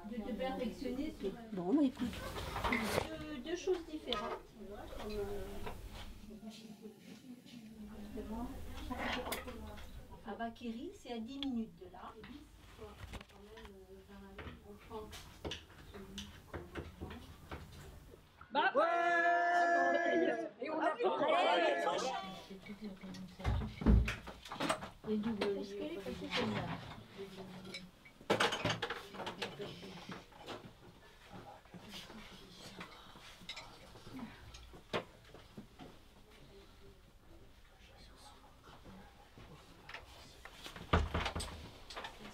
De te perfectionner sur Bon, bah écoute. deux choses différentes. À Bakeri, c'est à 10 minutes de là. Bah, ouais. Et on a Les doubles lieux, c'est celle-là.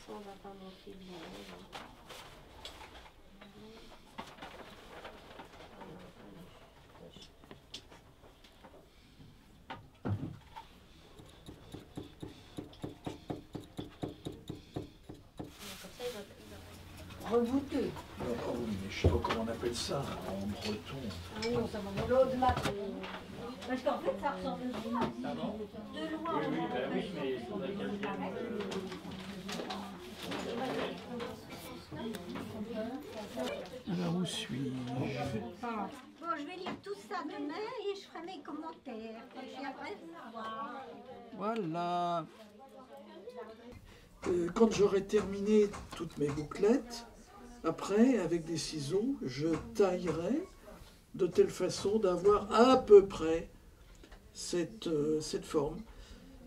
On va pas manquer bien. revouteux. Oh oui, mais je sais pas comment on appelle ça en breton. Ah oui, on s'en l'eau de mat. Parce qu'en fait, ça ressemble à ça. De loin. Oui, oui, mais faudrait Alors où suis-je? Bon, je vais lire tout ça demain et je ferai mes commentaires. Et puis après, vous voir. Voilà. Quand j'aurai terminé toutes mes bouclettes, après, avec des ciseaux, je taillerai de telle façon d'avoir à peu près cette forme.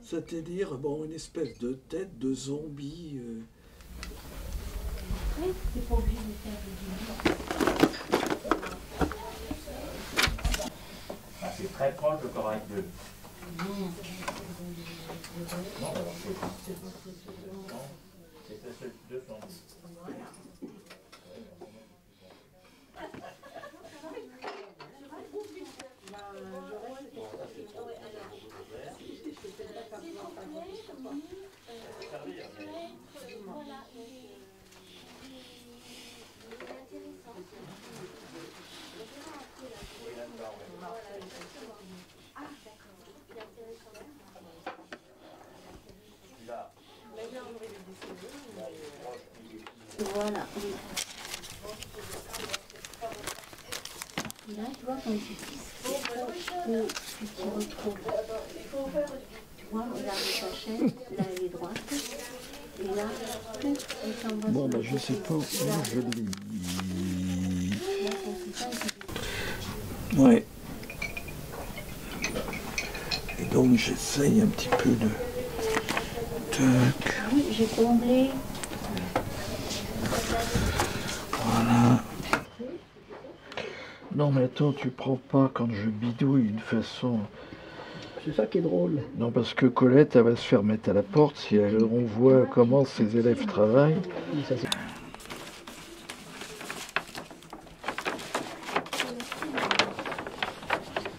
C'est-à-dire, bon, une espèce de tête de zombie. C'est pas obligé de faire Ah, c'est très proche de Corail 2. Non, alors c'est deux zombies. Voilà. Là, tu vois, quand tu tisses, tu t'y retrouves. Tu vois, regarde ta chaîne, là elle est droite. Et là, tout est en bas. Bon, ben, je sais pas où je lis. Ouais. Et donc j'essaye un petit peu de... Tac. Oui, j'ai comblé. Voilà. Non mais attends, tu prends pas quand je bidouille d'une façon... C'est ça qui est drôle. Non, parce que Colette, elle va se faire mettre à la porte si on voit comment ses élèves travaillent. Oui, ça,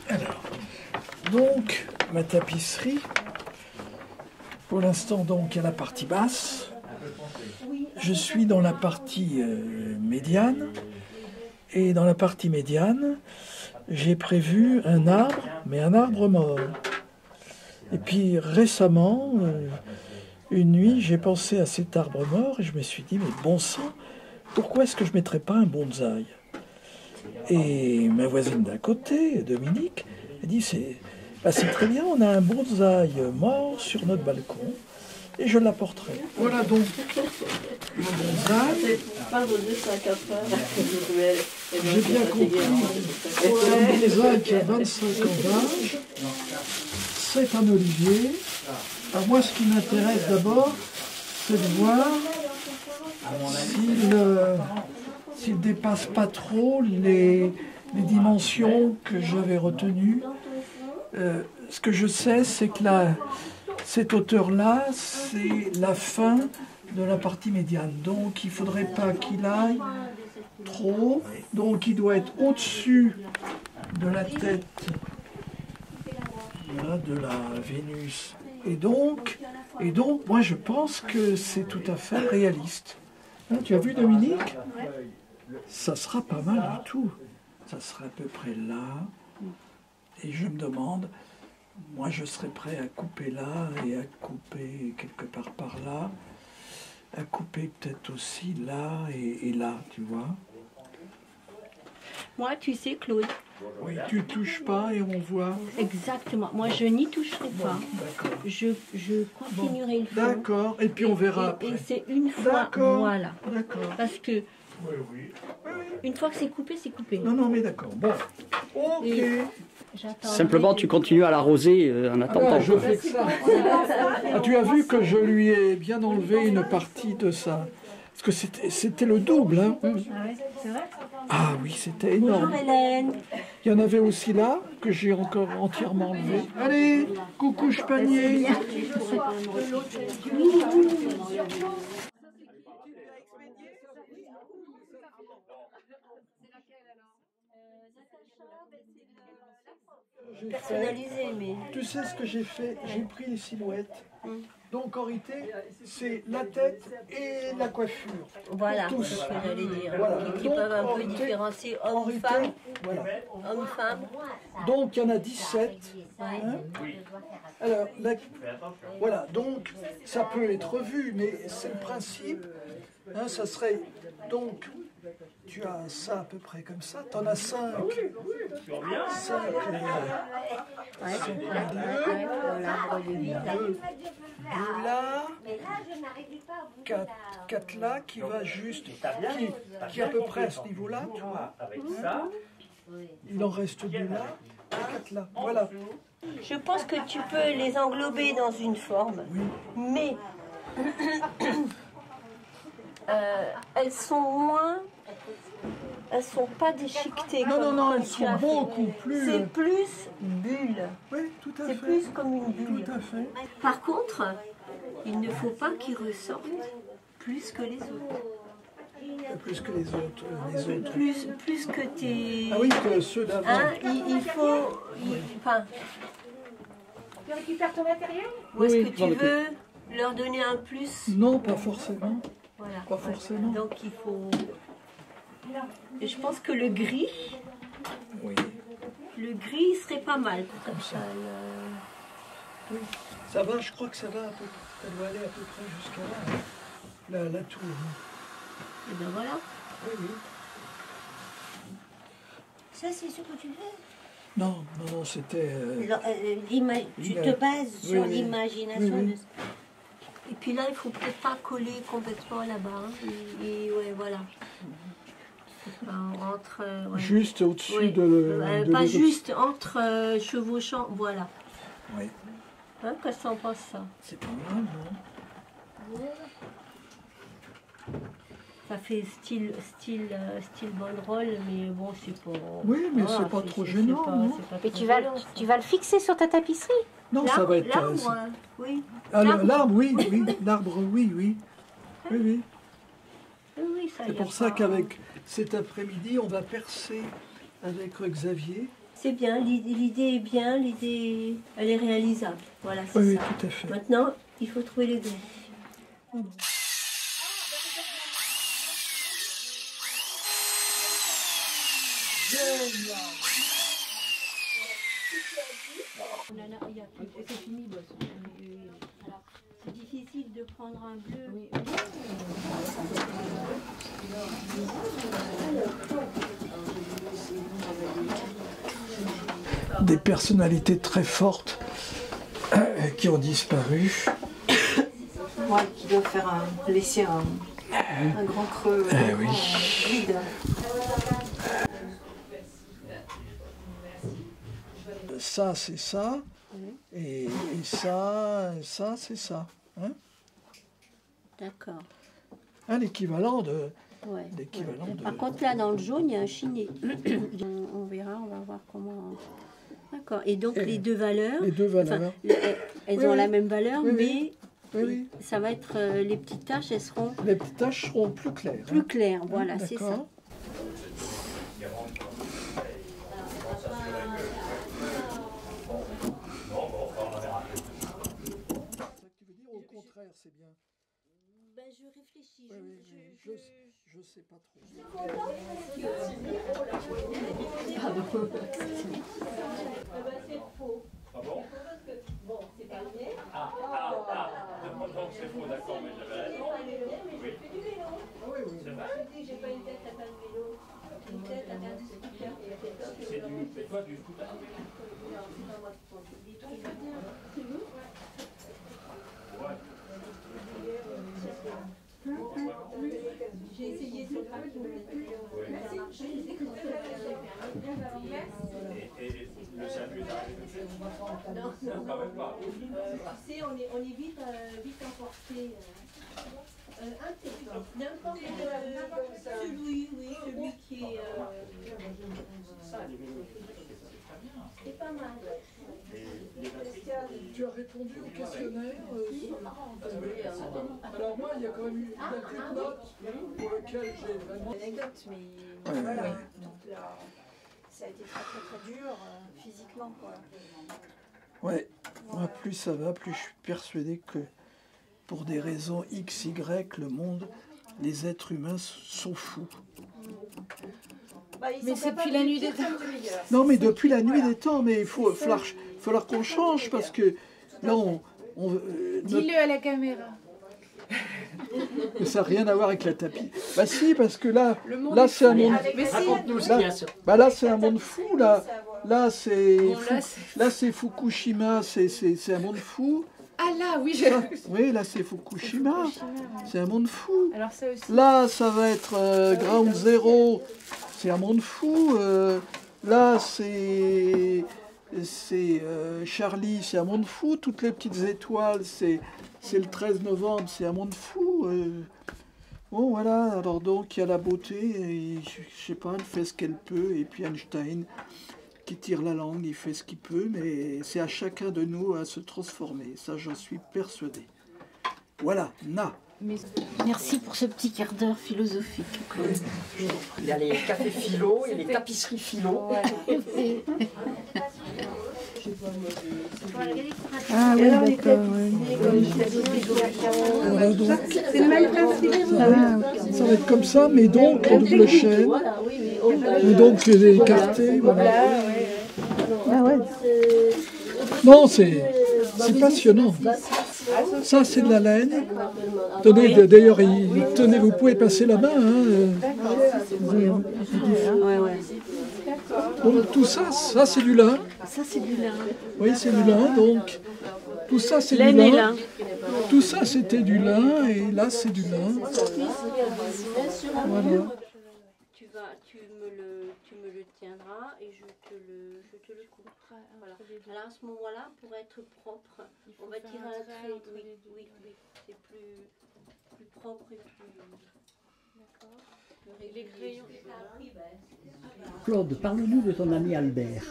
Alors, donc, ma tapisserie, pour l'instant, donc, il y a la partie basse. Je suis dans la partie médiane. Et dans la partie médiane, j'ai prévu un arbre, mais un arbre mort. Et puis récemment, une nuit, j'ai pensé à cet arbre mort et je me suis dit, mais bon sang, pourquoi est-ce que je ne mettrais pas un bonsaï? Et ma voisine d'à côté, Dominique, elle dit, c'est très bien, on a un bonsaï mort sur notre balcon et je l'apporterai. Voilà donc le bonsaï. J'ai bien compris, c'est un bonsaï qui a 25 ans d'âge. C'est un olivier. Alors moi, ce qui m'intéresse d'abord, c'est de voir s'il ne dépasse pas trop les dimensions que j'avais retenues. Ce que je sais, c'est que cette hauteur-là, c'est la fin de la partie médiane. Donc, il ne faudrait pas qu'il aille trop. Donc, il doit être au-dessus de la tête. Voilà, de la Vénus. Et donc, moi je pense que c'est tout à fait réaliste. Hein, tu as vu Dominique? Ça sera pas mal du tout. Ça sera à peu près là. Et je me demande, moi je serais prêt à couper là et à couper quelque part par là. à couper peut-être aussi là et là, tu vois. Moi, tu sais, Claude. Oui, tu ne touches pas et on voit. Exactement. Moi, je n'y toucherai pas. D'accord. Je continuerai le faire. D'accord, et puis on verra après. Et c'est une fois, D'accord. voilà. D'accord. Parce que une fois que c'est coupé, c'est coupé. Non, non, mais d'accord. Bon. Ok. Et j'attendrai Simplement, tu continues à l'arroser en Ah, attendant. je fais que ça. Ah, tu as vu que je lui ai bien enlevé une partie de ça. Parce que c'était le double. Hein. Ah ouais, c'est vrai. Ah oui, c'était énorme. Bonjour Hélène. Il y en avait aussi là, que j'ai encore entièrement enlevé. Allez, coucou panier. Personnalisé, mais. Tu sais ce que j'ai fait? J'ai pris les silhouettes. Donc en réalité, c'est la tête et la coiffure. Voilà, Tous. c'est ce que j'allais dire. Voilà. Qui Donc, peuvent un en peu réalité- différencier En réalité, homme-femme. voilà. Homme-femme. Donc il y en a 17. Ouais. Alors, voilà, donc ça peut être vu, mais c'est le principe. Hein, ça serait donc, tu as ça à peu près comme ça, tu en as 5. 5 L'arbre de vie, là. 2 là, Mais là, je n'arrive pas à bouger 4 là, qui va juste, qui est à peu près à ce niveau-là, tu vois. Avec ça, Il en reste 2 là, et 4 là. Voilà. Je pense que tu peux les englober dans une forme, mais elles sont pas déchiquetées. Non, non, comme- non, comme elles tu sont as fait. beaucoup plus. C'est plus bulle. Oui, tout à C'est fait. plus comme une bulle. Tout à fait. Par contre, il ne faut pas qu'ils ressortent plus que les autres. Plus que les autres. Les autres. Plus que tes... Ah oui, que ceux d'avant. Hein, il faut... Enfin, Tu récupères ton matériel? où est-ce Oui, que tu veux leur donner un plus? Non, pas forcément. Voilà. Pas forcément. Donc il faut... Et je pense que le gris Oui. serait pas mal. Comme ça, Ça va, je crois que ça va un peu. Ça doit aller à peu près jusqu'à là. La tour. Et ben voilà. Oui, oui. Ça, c'est ce que tu fais. Non, non, non, c'était. Tu te bases Oui, sur oui. l'imagination Oui, oui. de... Et puis là, il faut peut-être pas coller complètement là-bas. Hein. Et ouais, voilà. Enfin, entre... ouais. Juste au-dessus Oui. de. Pas juste entre chevauchant, voilà. Oui. Hein, qu'est-ce que t'en penses ça? C'est pas mal, non? Ça fait style banderole, mais bon, c'est pas... Oui, mais voilà, c'est pas trop gênant, non? c'est pas Et trop tu vas, gênant, tu vas le fixer sur ta tapisserie? Non, ça va être. L'arbre, oui. Ah, l'arbre. l'arbre, oui, oui. L'arbre, oui, oui. Oui, oui. Oui, ça, C'est y a pour ça pas- qu'avec cet après-midi, on va percer avec Xavier. C'est bien, l'idée est bien, l'idée, elle est réalisable. Voilà, c'est Oui, oui, ça. tout à fait. Maintenant, il faut trouver les gris. C'est fini, c'est difficile de prendre un bleu. Des personnalités très fortes qui ont disparu. Ouais, qui doit faire laisser un grand creux Oui. vide. Ça, c'est ça. Et ça, c'est ça. Hein? D'accord. Hein, l'équivalent de. Ouais. L'équivalent de. Par contre, là, dans le jaune, il y a un chiné. On verra, on va voir comment... D'accord. Et donc, les deux valeurs, Les deux valeurs. elles Oui, ont oui. la même valeur, Oui, mais oui. Oui, oui. ça va être... les petites taches, elles seront Les petites taches seront plus claires. plus hein. claires. Voilà, c'est ça. D'accord. Tu veux dire au contraire, c'est bien. Ben, je réfléchis. Oui, oui, oui. Je sais pas trop. ah bon? Ah, donc c'est faux, d'accord, mais j'avais raison. dis, j'ai pas une tête à faire de vélo. J'ai une tête à faire du scooter. C'est du. Mais toi, du scooter. Non, c'est pas moi qui conduis. Des trucs à dire. Ouais. J'ai essayé ce track. Ça a marché. Et le salut, ça arrive tout de suite. Non, Quand même pas. tu sais, on est vite emporté. Un téléphone. N'importe celui, oui, celui qui est. C'est pas mal. Tu as répondu au questionnaire Alors moi, il y a quand même eu une note pour laquelle j'ai vraiment... Anecdote, mais Ouais, voilà. ouais. Donc là, ça a été très très très dur physiquement, quoi. Ouais, moi plus ça va, plus je suis persuadé que pour des raisons X, Y, le monde, les êtres humains sont fous. Mais c'est depuis la nuit des temps. Non mais depuis la nuit des temps, mais il falloir qu'on change parce que là Dis-le à la caméra. Mais ça n'a rien à voir avec la tapis. Bah si, parce que là c'est un monde. Raconte-nous ce qu'il y a sur. Bah là c'est un monde fou là. Là c'est Bon, là, c'est Fukushima, c'est un monde fou. Ah là, oui, Oui, là c'est Fukushima. C'est un monde fou. Alors ça aussi. Là ça va être Ground Zero. C'est un monde fou. Là c'est Charlie, c'est un monde fou. Toutes les petites étoiles, c'est le 13 novembre, c'est un monde fou. Bon voilà, alors donc il y a la beauté, et, je sais pas, elle fait ce qu'elle peut, et puis Einstein qui tire la langue, il fait ce qu'il peut, mais c'est à chacun de nous à se transformer, ça j'en suis persuadé. Voilà, Merci pour ce petit quart d'heure philosophique. Il y a les cafés philo, il y a les tapisseries philo. Ah oui, d'accord. voilà donc, C'est le même principe. ça va être comme ça, mais donc en double chaîne, et donc écarté, voilà. Ah ouais. Non, c'est passionnant. Ça, c'est de la laine. Tenez, d'ailleurs, tenez, vous pouvez passer la main. Donc tout ça, c'est du lin. Ça, c'est du lin. Oui, c'est du lin. Donc tout ça, c'est du lin. Tout ça, c'était du lin, et là, c'est du lin. Voilà. Tu me le tiendras et je te le coupe. Voilà. Alors à ce moment-là, pour être propre, on va tirer un trait. Oui, c'est plus propre et plus. D'accord. Les crayons. Claude, parle-nous de ton ami Albert.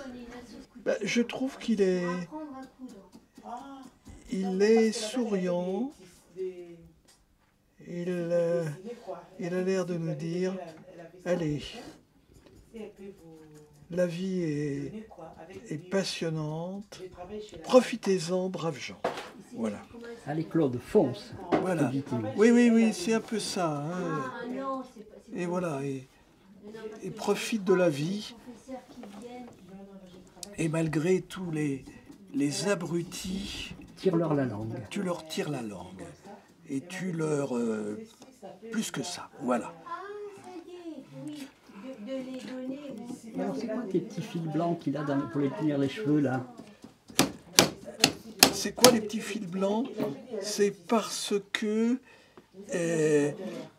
Ben, je trouve qu'il est souriant. Il a l'air de nous dire, allez, la vie est passionnante, profitez-en, braves gens. Voilà. Allez Claude, fonce. Voilà. Oui, c'est un peu ça. Hein. Et voilà, et profite de la vie. Et malgré tous les abrutis, Tire-leur la langue. tu leur tires la langue. Et tu leur... plus que ça, voilà. Alors c'est quoi tes petits fils blancs qu'il a pour les tenir les cheveux là? C'est quoi les petits fils blancs? C'est parce que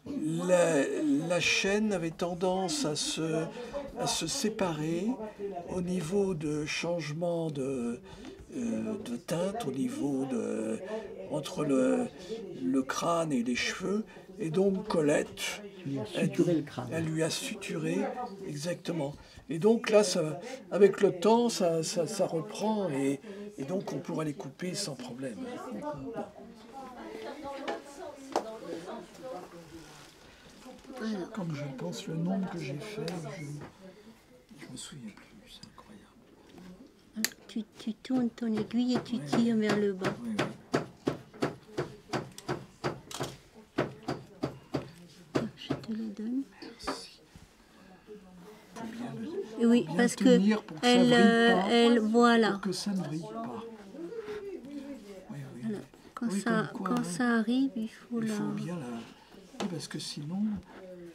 la chaîne avait tendance à se séparer au niveau de changement de teinte, au niveau entre le crâne et les cheveux. Et donc Colette, elle lui a suturé, exactement. Et donc là, avec le temps, ça reprend, et donc on pourra les couper sans problème. Quand je pense le nombre que j'ai fait, je me souviens plus, c'est incroyable. Tu tournes ton aiguille et tu tires vers le bas. Oui. Je te le donne. Merci. Oui, Bien parce que tenir pour que ça brille pas, elle voilà. pour que ça ne brille pas. Oui. Quand, Oui, ça, comme quoi, quand hein. ça arrive, il faut Il la... faut bien la... Oui, parce que sinon,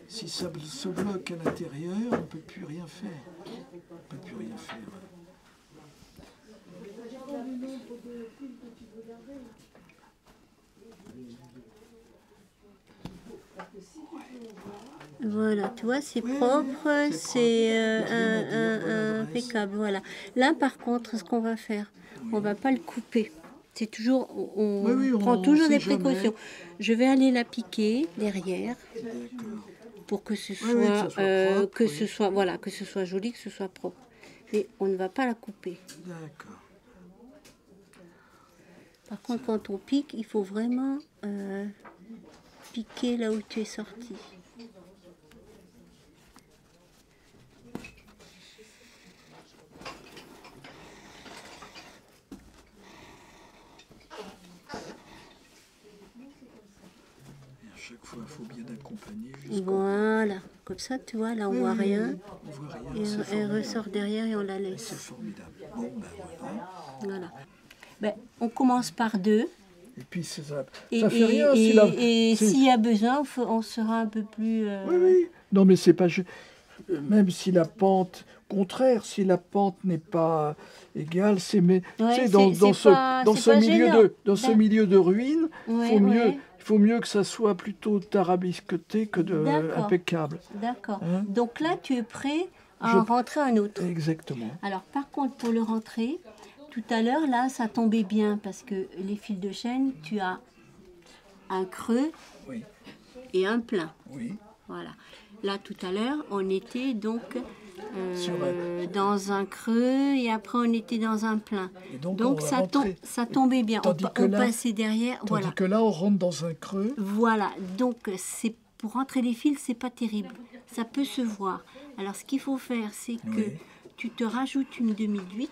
si ça se bloque à l'intérieur, on ne peut plus rien faire. On ne peut plus rien faire. Voilà, tu vois, c'est propre, c'est impeccable. Voilà. Là, par contre, ce qu'on va faire, on va pas le couper. C'est toujours, on prend toujours des précautions. Je vais aller la piquer derrière pour que ce soit, propre, que ce soit joli, que ce soit propre. Mais on ne va pas la couper. D'accord. Par contre, quand on pique, il faut vraiment piquer là où tu es sorti. Chaque fois, il faut bien accompagner. Voilà, comme ça, tu vois, là, on voit rien. On voit rien. Et elle ressort derrière et on la laisse. C'est formidable. Bon, ben voilà. Voilà. Ben, on commence par 2. Et puis, ça fait rien. S'il y a besoin, on sera un peu plus... Oui. Non, mais c'est pas... Même si la pente... Contraire, si la pente n'est pas égale, c'est dans ce milieu de ruines, il faut mieux que ça soit plutôt tarabiscoté que impeccable. D'accord. Hein? Donc là, tu es prêt à en rentrer un autre. Exactement. Alors, par contre, pour le rentrer, tout à l'heure, là, ça tombait bien parce que les fils de chêne, tu as un creux et un plein. Oui. Voilà. Là, tout à l'heure, on était donc... dans un creux et après on était dans un plein. Donc ça tombait bien. On passait derrière. Tandis que là on rentre dans un creux. Voilà. Donc pour rentrer les fils, c'est pas terrible. Ça peut se voir. Alors ce qu'il faut faire, c'est que tu te rajoutes une demi d'huile.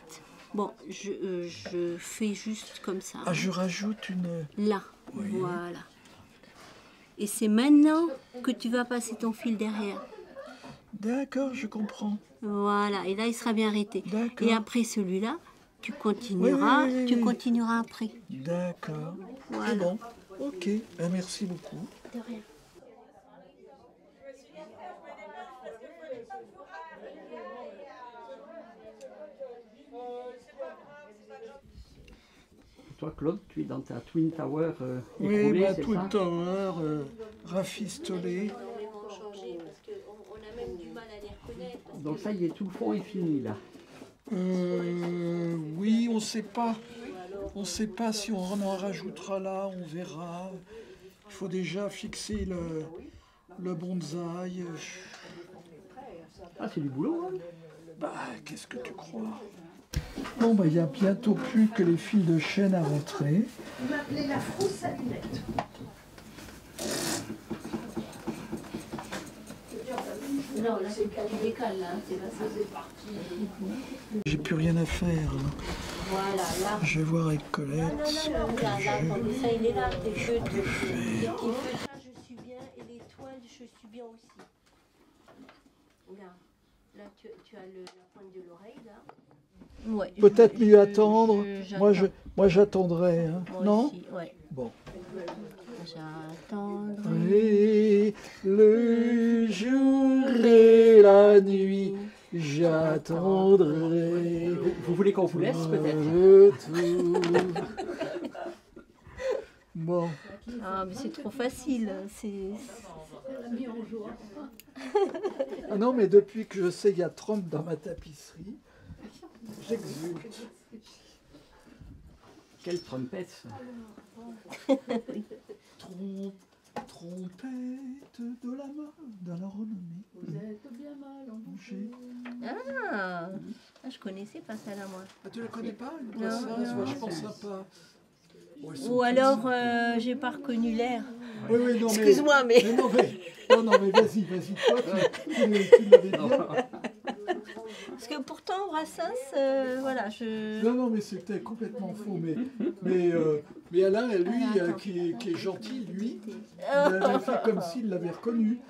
Bon, je fais juste comme ça. Ah, je rajoute une... Là, voilà. Et c'est maintenant que tu vas passer ton fil derrière. D'accord, je comprends. Voilà, et là, il sera bien arrêté. Et après celui-là, tu continueras, tu continueras après. D'accord. Voilà. C'est bon. Ok, ben, merci beaucoup. De rien. Toi, Claude, tu es dans ta Twin Tower écroulée, oui, ma c'est Twin ça Tower rafistolée. Donc ça y est, tout le fond est fini là. Oui, on sait pas. On ne sait pas si on en rajoutera là, on verra. Il faut déjà fixer le bonsaï. Ah, c'est du boulot, hein? Bah, qu'est-ce que tu crois? Bon, bah, il n'y a bientôt plus que les fils de chêne à rentrer. On m'appelait la frousse à lunettes. Non, là, c'est le décale, là. C'est parti. J'ai plus rien à faire. Voilà, là. Je vais voir avec Colette. Là, attendez, ça, il est là. Tes feux, ça, je suis bien. Et les toiles, je suis bien aussi. Regarde. Là, tu as la pointe de l'oreille, là. Ouais, peut-être mieux attendre. Moi, j'attendrai. Hein. Non aussi, ouais. Bon. J'attendrai le jour et la nuit. J'attendrai. Vous voulez qu'on vous laisse peut-être? Bon. Ah, mais c'est trop facile. Ah non, mais depuis que je sais qu'il y a Trump dans ma tapisserie, j'exulte. Quelle trompette! Trompette de la main, de la renommée. Vous êtes bien mal embouché. Ah, je connaissais pas ça là, moi. Ah, tu la connais pas? Non, c'est vachement sympa. Ou alors, j'ai pas reconnu l'air. Oui, non, excuse-moi, mais... Non, mais vas-y, toi, tu l'avais bien. Parce que pourtant, Brassens, voilà, Non, mais c'était complètement faux. Mais Alain, lui, qui est gentil, lui, il avait fait comme s'il l'avait reconnu.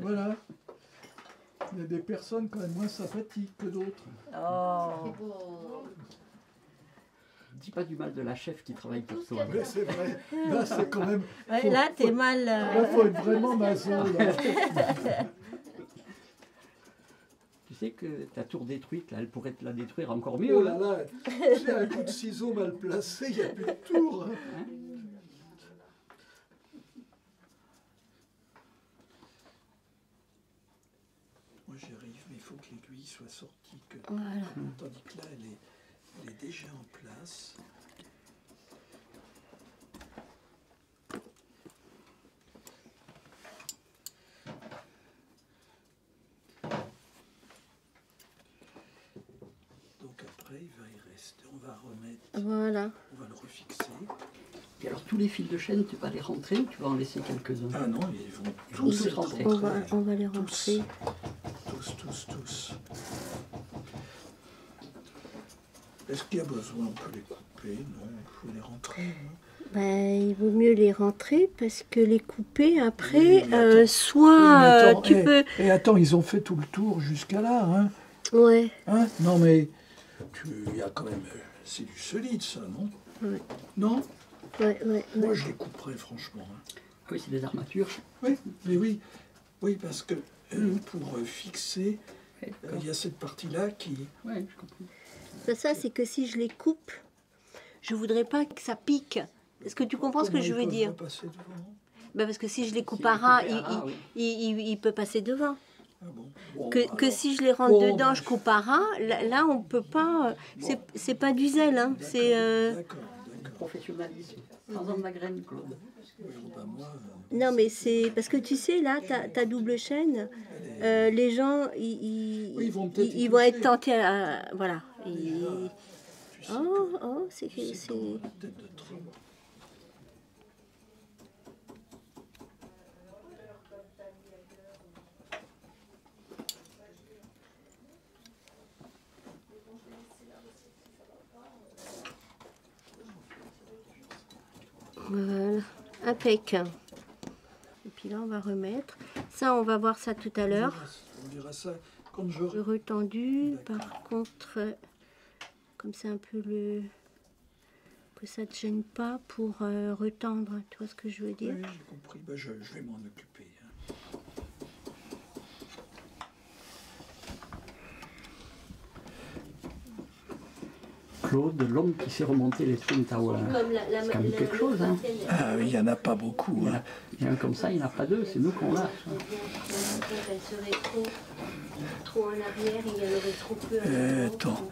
Voilà. Il y a des personnes quand même moins sympathiques que d'autres. Oh. dis pas du mal de la chef qui travaille pour toi. Ouais, c'est vrai. Là, c'est quand même... Ouais, là, t'es mal... Là, faut être vraiment maso, là. Tu sais que ta tour détruite, là, elle pourrait te la détruire encore mieux. Oh là là, j'ai un coup de ciseau mal placé, il n'y a plus de tour. Hein. Moi, j'y arrive, mais il faut que l'aiguille soit sortie. Voilà. Tandis que là, elle est déjà en place. Donc après, il va y rester. On va remettre. Voilà. On va le refixer. Et alors, tous les fils de chaîne, tu vas les rentrer ou tu vas en laisser quelques-uns? Ah non, ils vont tous rentrer. On va les rentrer. Tous. Est-ce qu'il y a besoin? On peut les couper? Non, il faut les rentrer. Non, Ben, il vaut mieux les rentrer parce que les couper après, Oui, mais attends. soit Oui, mais attends, tu peux... Et attends, ils ont fait tout le tour jusqu'à là, hein? Ouais. Hein? Non mais, il y a quand même... C'est du solide, ça, non? Ouais. Non? Ouais. Moi, je les couperais, franchement. Hein. Oui, c'est des armatures. Oui, mais oui. Oui, parce que pour fixer, il y a cette partie-là qui... Oui, je comprends. Ça, c'est que si je les coupe, je voudrais pas que ça pique. Est-ce que tu comprends ce que je veux dire? Ben parce que si je les coupe à ras, il peut passer devant. Ah bon. Que si je les rentre dedans, je coupe à ras, là on peut pas... C'est pas du zèle, hein. C'est... D'accord. Professionnalisme. Sans la graine, Claude. Non, mais c'est... Parce que tu sais, là, ta double chaîne, les gens, ils vont être tentés à... Voilà. Oh, c'est... Voilà, impec. Et puis là, on va remettre. Ça, on va voir ça tout à l'heure. On verra ça quand je... Retendu, par contre, comme c'est un peu le... que ça ne te gêne pas pour retendre, tu vois ce que je veux dire? Oui, j'ai compris. Ben, je vais m'en occuper. Hein. Claude, l'homme qui s'est remonté les Twin Towers. C'est quand même quelque chose, hein. Ah oui, il n'y en a pas beaucoup. Hein. Il y en a comme ça, il n'y en a pas deux, c'est nous qu'on l'a. Elle serait trop en arrière, il y en aurait trop peu. Attends.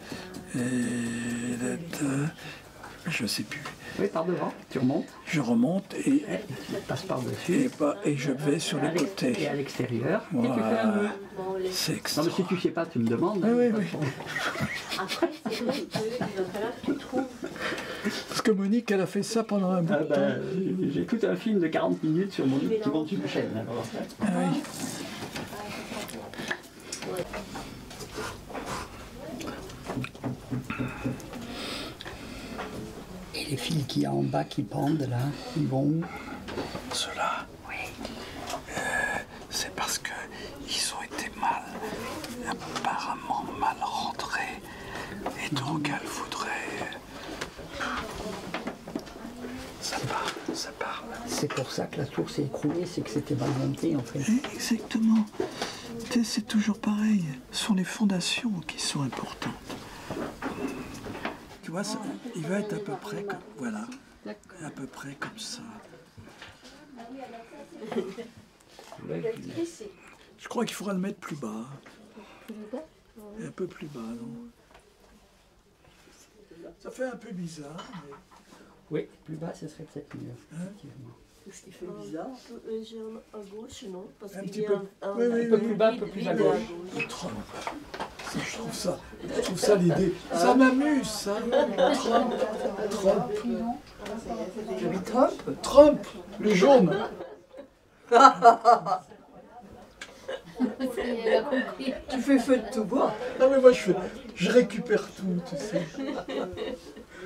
Je sais plus. Oui, par devant, tu remontes. Je remonte et tu passes par-dessus. Et je vais sur les côtés. Et à l'extérieur. Voilà. Et tu fais un nœud. C'est Non, extra. mais si tu ne sais pas, tu me demandes. Oui. Après, c'est vrai qu'il va falloir que tu trouves. Parce que Monique, elle a fait ça pendant un bout de temps. J'ai tout un film de 40 minutes sur mon petit ventre sur chaîne. Ah oui. Et les fils qu'il y a en bas qui pendent là, ils vont où? Ceux-là, oui. C'est parce que ils ont été apparemment mal rentrés. Et donc elle voudrait... Ça part. C'est pour ça que la tour s'est écroulée, c'est que c'était mal monté en fait. Exactement. C'est toujours pareil. Ce sont les fondations qui sont importantes. Tu vois, il va être à peu près comme... Voilà. À peu près comme ça. Je crois qu'il faudra le mettre plus bas. Et un peu plus bas, non? Ça fait un peu bizarre. Mais... Oui, plus bas, ce serait peut-être mieux. Ce qui fait bizarre. À gauche, non? Parce un qu'il petit y a peu, un peu plus bas, un peu plus à gauche. Trump. Je trouve ça l'idée. Ça m'amuse, ça. Trump, le jaune. Tu fais feu de tout bois. Non mais moi je récupère tout, tu sais.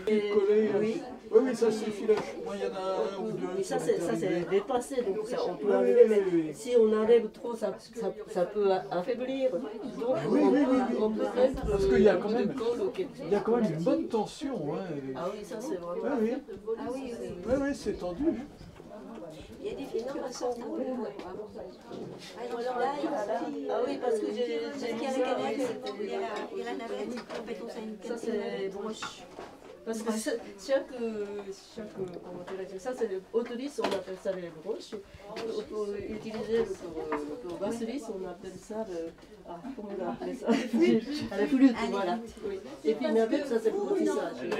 Collé, oui. Oui, ça suffit là. Moi, il y en a un ou deux. Et ça c'est dépassé, donc ça, on peut enlever, mais si on enlève trop, ça peut affaiblir. Donc on peut mettre parce qu'il y a quand même, une bonne tension. Hein. Ah oui, ça c'est vraiment... Oui, c'est tendu. Il y a des filles qui ressortent un peu. Ah oui, parce que j'ai mis la canette, il y a la navette, en fait on sait une canette. Ça c'est broche. Parce que chaque comment dire, ça c'est autolisse, on appelle ça les broches. Pour utiliser pour basselis, on appelle ça comment on appelle ça? À la flûte, voilà. Oui. Et puis navette, ça c'est pour le tissage. Oui.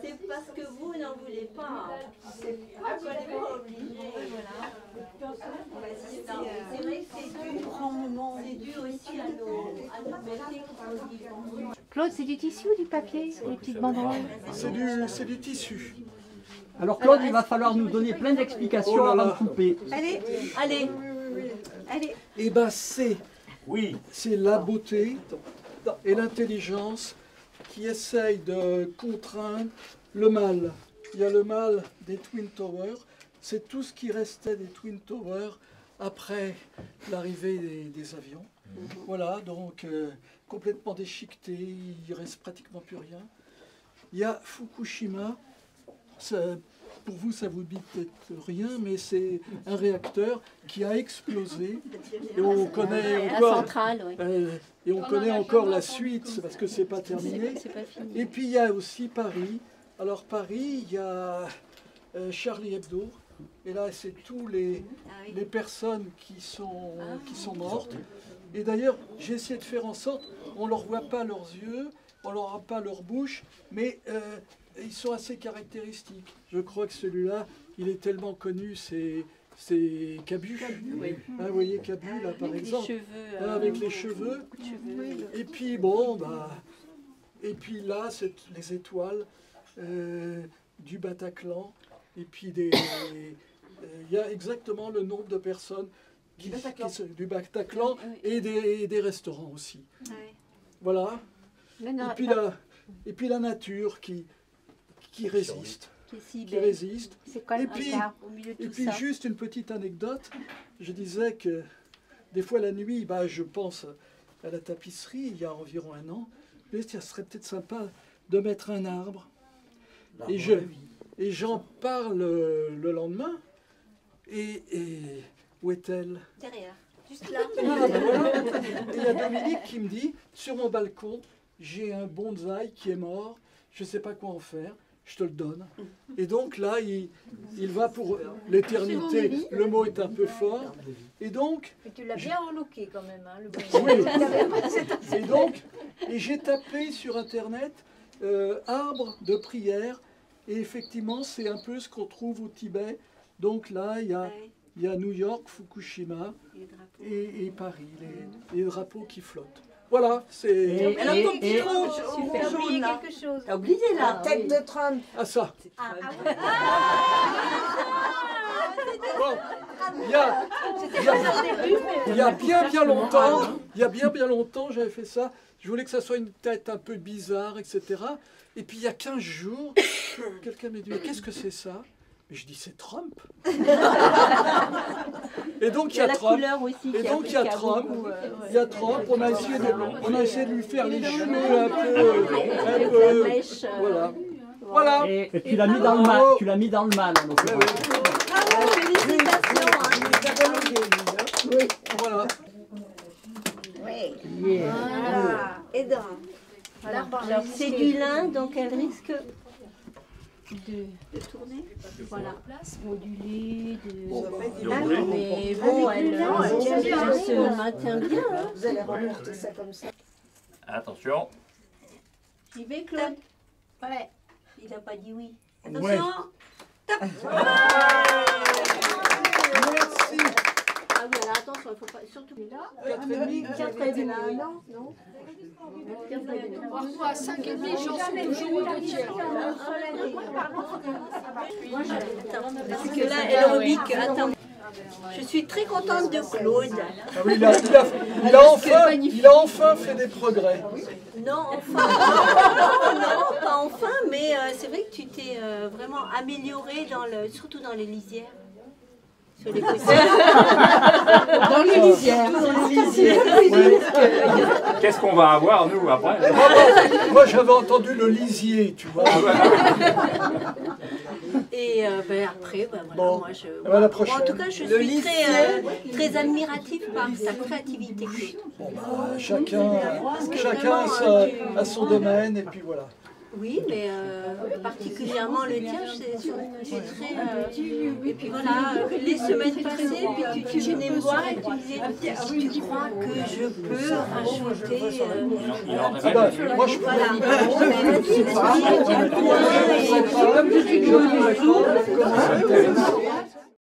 C'est parce que vous n'en voulez pas. C'est absolument obligé. Voilà. C'est vrai que c'est dû aussi à nos métiers qu'on dit. Claude, c'est du tissu ou du papier, les petites banderoles? C'est du tissu. Alors Claude, il va falloir nous donner plein d'explications avant de couper. Allez. Eh bien c'est la beauté et l'intelligence qui essayent de contraindre le mal. Il y a le mal des Twin Towers, c'est tout ce qui restait des Twin Towers après l'arrivée des avions. Voilà, donc complètement déchiqueté, il ne reste pratiquement plus rien. Il y a Fukushima, pour vous ça vous dit peut-être rien, mais c'est un réacteur qui a explosé. Et on connaît encore, et on connaît encore la suite, parce que c'est pas terminé. Et puis il y a aussi Paris. Alors Paris, il y a Charlie Hebdo. Et là, c'est tous les personnes qui sont mortes. Et d'ailleurs, j'ai essayé de faire en sorte, on ne leur voit pas leurs yeux, on ne leur voit pas leur bouche, mais ils sont assez caractéristiques. Je crois que celui-là, il est tellement connu, c'est Cabu. Hein, vous voyez Cabu, là, par exemple. Avec les cheveux. Et puis, bon, et puis là, c'est les étoiles du Bataclan. Et puis, il y a exactement le nombre de personnes du Bataclan et des restaurants aussi. Voilà. Et puis la nature qui résiste. Qui résiste. Et puis juste une petite anecdote. Je disais que des fois la nuit, je pense à la tapisserie, il y a environ un an, mais ça serait peut-être sympa de mettre un arbre. Et j'en parle le lendemain. Et où est-elle? Derrière, juste là. Et il y a Dominique qui me dit, sur mon balcon, j'ai un bonsaï qui est mort, je ne sais pas quoi en faire, je te le donne. Et donc là, il va pour l'éternité. Le mot est un peu fort. Et donc... Mais tu l'as bien relooké quand même, hein, le bonsaï. Et j'ai tapé sur Internet arbre de prière. Et effectivement, c'est un peu ce qu'on trouve au Tibet. Donc là, il y a New York, Fukushima et Paris, les drapeaux qui flottent. Voilà, c'est... Alors ton petit rouge, t'as oublié quelque chose. T'as oublié là. La tête de Trump. Ah ça. Bon, il y a bien longtemps, j'avais fait ça. Je voulais que ça soit une tête un peu bizarre, etc. Et puis il y a 15 jours, quelqu'un m'a dit « Qu'est-ce que c'est ça ?» Et je dis, c'est Trump. Et donc il y a Trump. Et donc il y a Trump. Il y a Trump. On a essayé de lui faire les cheveux un peu. Voilà. Voilà. Et tu l'as mis dans le mal. Tu l'as mis dans le mal. Oui. Voilà. Voilà. Et donc, alors c'est du lin, donc elle risque de tourner, voilà, moduler, mais bon, elle se maintient bien. Hein. Vous allez remporter ça comme ça. Attention. J'y vais, Claude. Ouais. Il n'a pas dit oui. Attention. Top. Merci. Ah oui, alors attention, il ne faut pas, surtout là. 4,5. Non. Parfois à 5,5, j'en suis toujours au 2/3. Parce que là, aérobic, attends. Je suis très contente de Claude. Ah oui, il a enfin fait des progrès. Non, enfin, non, pas enfin, mais c'est vrai que tu t'es vraiment améliorée, surtout dans les lisières. Sur les côtés. Dans les lisières. Qu'est-ce qu'on va avoir, nous, après? Moi, j'avais entendu le lisier, tu vois. Et après, voilà, bon, moi, la prochaine. En tout cas, je suis très admirative par sa créativité. Bon, chacun a son domaine, et puis voilà. Oui, mais particulièrement le tien, c'est très... et puis voilà, les semaines passées, puis tu venais me voir et tu me disais, tu crois que je peux rajouter... moi, je voilà. peux.